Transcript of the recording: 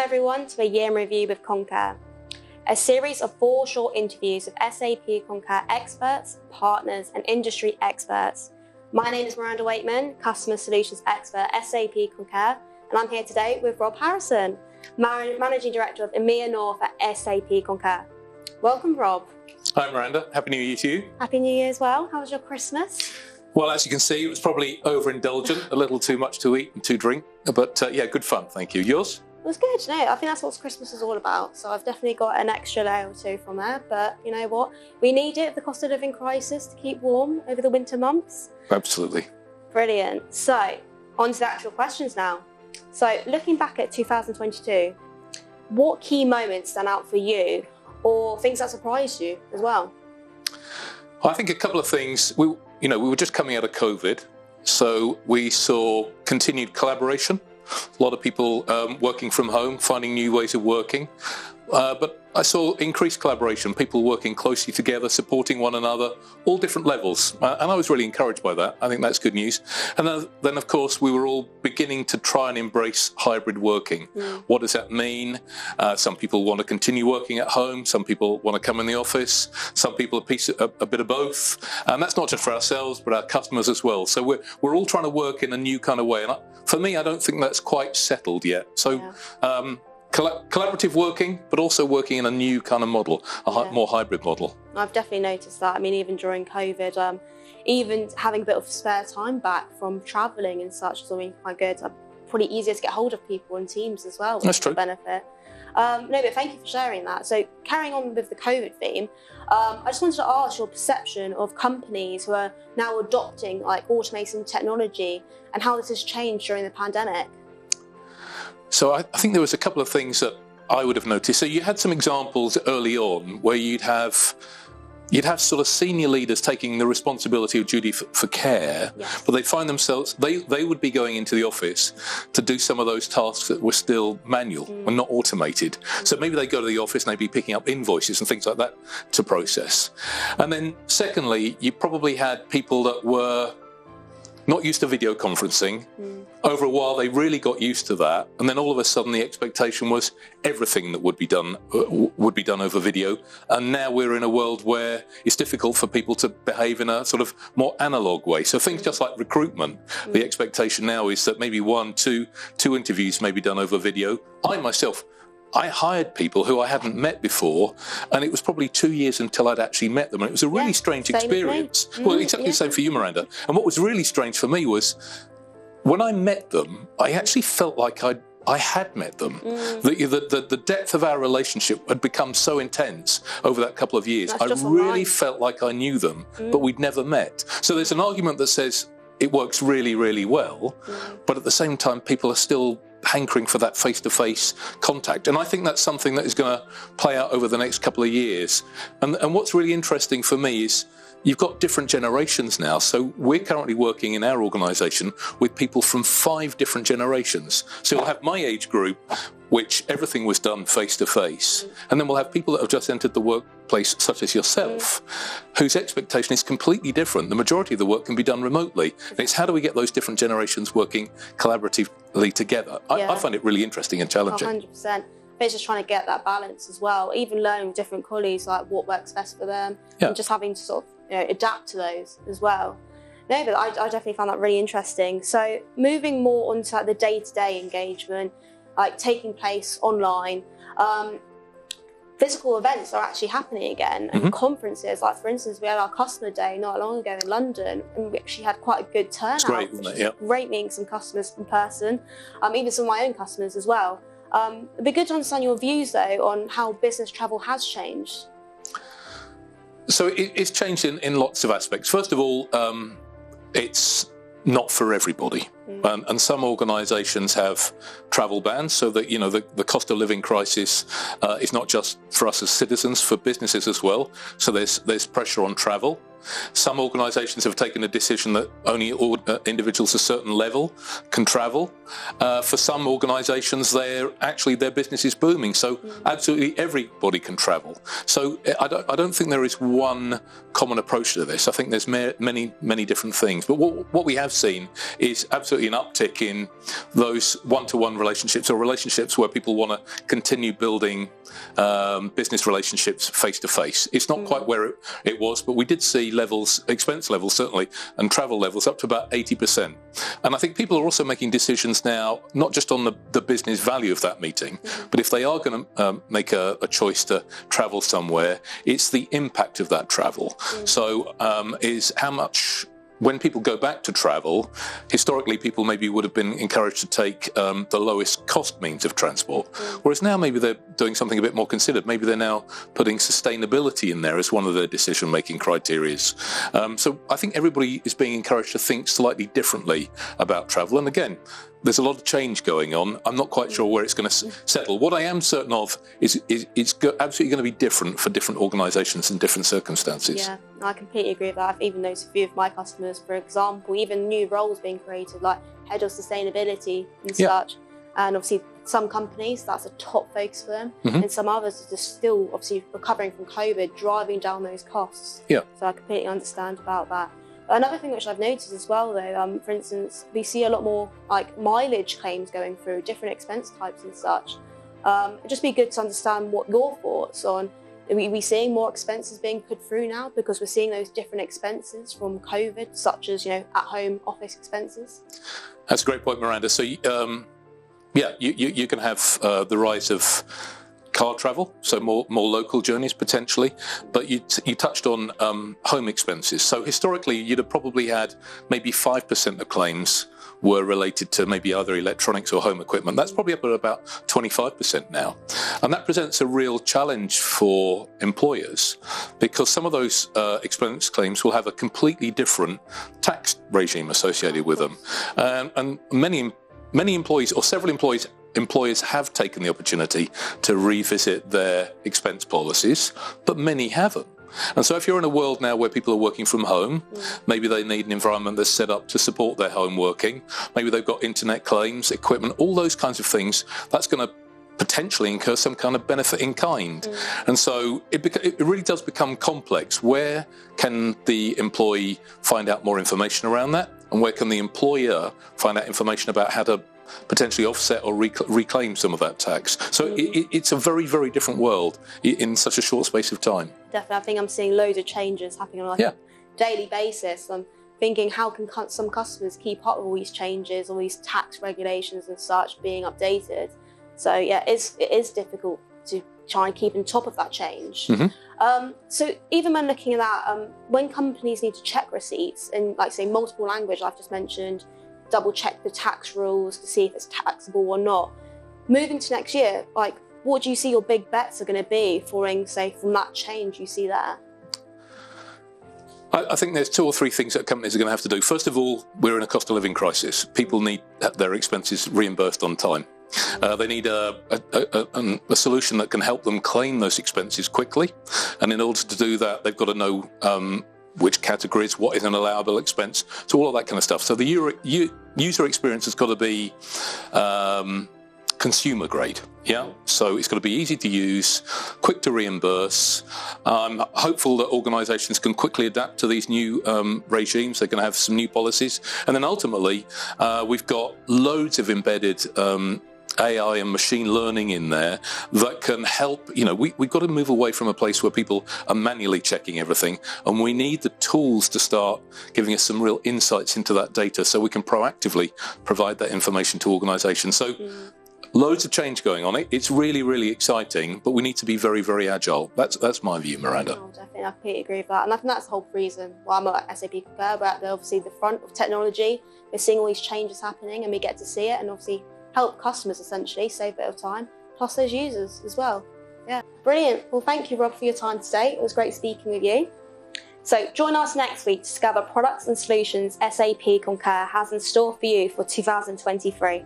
everyone to a year in review with Concur, a series of 4 short interviews with SAP Concur experts, partners and industry experts. My name is Miranda Waitman, Customer Solutions Expert at SAP Concur, and I'm here today with Rob Harrison, Managing Director of EMEA North at SAP Concur. Welcome, Rob. Hi Miranda, Happy New Year to you. Happy New Year as well. How was your Christmas? Well, as you can see, it was probably overindulgent, a little too much to eat and to drink, but yeah, good fun, thank you. Yours? It was good. No, I think that's what Christmas is all about. So I've definitely got an extra layer or two from there, but you know what? We need it with the cost of living crisis to keep warm over the winter months. Absolutely. Brilliant. So on to the actual questions now. So looking back at 2022, what key moments stand out for you or things that surprised you as well? I think a couple of things. We were just coming out of COVID, so we saw continued collaboration. A lot of people working from home, finding new ways of working. But I saw increased collaboration, people working closely together, supporting one another, all different levels. And I was really encouraged by that. I think that's good news. And then of course, we were all beginning to try and embrace hybrid working. What does that mean? Some people want to continue working at home. Some people want to come in the office. Some people a bit of both. And that's not just for ourselves, but our customers as well. So we're all trying to work in a new kind of way. And for me, I don't think that's quite settled yet. So collaborative working, but also working in a new kind of model, more hybrid model. I've definitely noticed that. I mean, even during COVID, even having a bit of spare time back from travelling and such is always quite good. Pretty easier to get hold of people on Teams as well, which That's true. is a benefit. No, but thank you for sharing that. So carrying on with the COVID theme, I just wanted to ask your perception of companies who are now adopting like automation technology and how this has changed during the pandemic. So I think there was a couple of things that I would have noticed. So you had some examples early on where you'd have sort of senior leaders taking the responsibility of duty for care, Yes. but they'd find themselves, they would be going into the office to do some of those tasks that were still manual and not automated. So maybe they go to the office and they'd be picking up invoices and things like that to process. And then secondly, you probably had people that were not used to video conferencing. Over a while, they really got used to that, and then all of a sudden, the expectation was everything that would be done over video. And now we're in a world where it's difficult for people to behave in a sort of more analog way. So things just like recruitment, the expectation now is that maybe two interviews may be done over video. I hired people who I hadn't met before, and it was probably 2 years until I'd actually met them, and it was a really strange experience. Well, exactly the same for you, Miranda. And what was really strange for me was when I met them, I actually felt like I had met them. The depth of our relationship had become so intense over that couple of years. I really felt like I knew them, but we'd never met. So there's an argument that says it works really, really well, but at the same time, people are still hankering for that face-to-face contact. And I think that's something that is going to play out over the next couple of years. And what's really interesting for me is you've got different generations now. So we're currently working in our organisation with people from 5 different generations. So you'll have my age group, which everything was done face-to-face. And then we'll have people that have just entered the workplace, such as yourself, whose expectation is completely different. The majority of the work can be done remotely. And it's how do we get those different generations working collaboratively together? I find it really interesting and challenging. 100%. It's just trying to get that balance as well, even learning with different colleagues, like what works best for them, and just having to sort of adapt to those as well. No, but I definitely found that really interesting. So moving more onto like the day-to-day engagement, like taking place online, physical events are actually happening again, and conferences, like for instance, we had our customer day not long ago in London, and we actually had quite a good turnout. It's great, wasn't it? Yeah. Great meeting some customers in person, even some of my own customers as well. It'd be good to understand your views though on how business travel has changed. So it's changed in lots of aspects. First of all, it's not for everybody. And some organisations have travel bans, so that the cost of living crisis is not just for us as citizens, for businesses as well. So there's pressure on travel. Some organisations have taken a decision that only individuals a certain level can travel. For some organisations, their business is booming, so absolutely everybody can travel. So I don't think there is one common approach to this. I think there's many different things. But what we have seen is absolutely an uptick in those one-to-one relationships, or relationships where people want to continue building business relationships face-to-face. It's not quite where it was, but we did see expense levels certainly, and travel levels up to about 80%. And I think people are also making decisions now, not just on the business value of that meeting, but if they are going to make a choice to travel somewhere, it's the impact of that travel. So is how much. When people go back to travel, historically people maybe would have been encouraged to take the lowest cost means of transport, whereas now maybe they're doing something a bit more considered. Maybe they're now putting sustainability in there as one of their decision-making criteria. So I think everybody is being encouraged to think slightly differently about travel. And again, there's a lot of change going on. I'm not quite sure where it's going to settle. What I am certain of is it's absolutely going to be different for different organisations and different circumstances. Yeah, I completely agree with that. I've even noticed a few of my customers, for example, even new roles being created, like head of sustainability and such. And obviously, some companies, that's a top focus for them. And some others are just still, obviously, recovering from COVID, driving down those costs. Yeah. So I completely understand about that. Another thing which I've noticed as well, though, for instance, we see a lot more like mileage claims going through, different expense types and such. It'd just be good to understand what your thoughts on, are we seeing more expenses being put through now because we're seeing those different expenses from COVID, such as, at-home office expenses? That's a great point, Miranda. So, you can have the rise of car travel, so more local journeys potentially, but you touched on home expenses. So historically, you'd have probably had maybe 5% of claims were related to maybe either electronics or home equipment. That's probably up at about 25% now. And that presents a real challenge for employers, because some of those expense claims will have a completely different tax regime associated with them. And many employees, or several employers have taken the opportunity to revisit their expense policies, but many haven't. And so if you're in a world now where people are working from home, maybe they need an environment that's set up to support their home working, maybe they've got internet claims, equipment, all those kinds of things, that's going to potentially incur some kind of benefit in kind. And so it really does become complex. Where can the employee find out more information around that? And where can the employer find out information about how to potentially offset or reclaim some of that tax? So it's a very, very different world in such a short space of time. Definitely. I think I'm seeing loads of changes happening on a daily basis. I'm thinking, how can some customers keep up with all these changes, all these tax regulations and such being updated? So yeah, it is difficult to try and keep on top of that change. So even when looking at that, when companies need to check receipts in, like, say, multiple language, I've just mentioned, double check the tax rules to see if it's taxable or not. Moving to next year, like, what do you see your big bets are going to be from that change you see there? I think there's 2 or 3 things that companies are going to have to do. First of all, we're in a cost of living crisis. People need their expenses reimbursed on time. They need a solution that can help them claim those expenses quickly. And in order to do that, they've got to know which categories, what is an allowable expense, so all of that kind of stuff. So the user experience has got to be consumer grade, so it's got to be easy to use, quick to reimburse. I'm hopeful that organisations can quickly adapt to these new regimes. They're going to have some new policies, and then ultimately we've got loads of embedded AI and machine learning in there that can help. We've got to move away from a place where people are manually checking everything, and we need the tools to start giving us some real insights into that data so we can proactively provide that information to organisations. So loads of change going on. It's really, really exciting, but we need to be very, very agile. That's my view, Miranda. Oh, definitely. I completely agree with that. And I think that's the whole reason why I'm at SAP Concur. We're at obviously the front of technology. We're seeing all these changes happening, and we get to see it and obviously help customers essentially save a bit of time, plus those users as well. Yeah, brilliant. Well, thank you, Rob, for your time today. It was great speaking with you. So join us next week to discover products and solutions SAP Concur has in store for you for 2023.